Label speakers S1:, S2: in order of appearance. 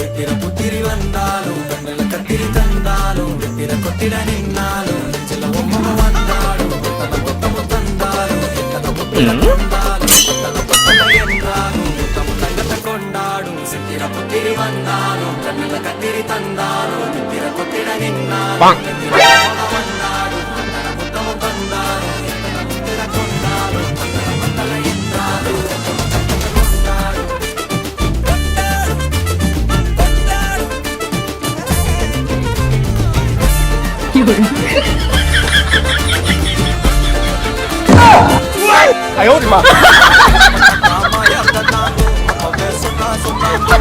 S1: எத்திர புத்திரி வந்தாலும் கண்ணில கத்திரி தந்தாலும் எத்திர கொத்திட நின்னாலும் நெஞ்சில ஒம்மம வந்தாலும் கொத்தம தந்தாலும் எத்தனை புத்திர கொண்டாலும் கொத்தம என்றாலும் முத்தம் தங்கத்தை கொண்டாடும் சித்திர புத்திரி வந்தாலும் கண்ணில கத்திரி தந்தாலும் எத்திர கொத்திட நின்னாலும் எத்திர ஒம்மம வந்தாலும் முத்தம தந்தாலும் எத்தனை புத்திர கொண்டாலும் கொத்தம என்றாலும்
S2: 哎呦我的妈！
S1: Mama ya tatamu, mama beso kaso mambo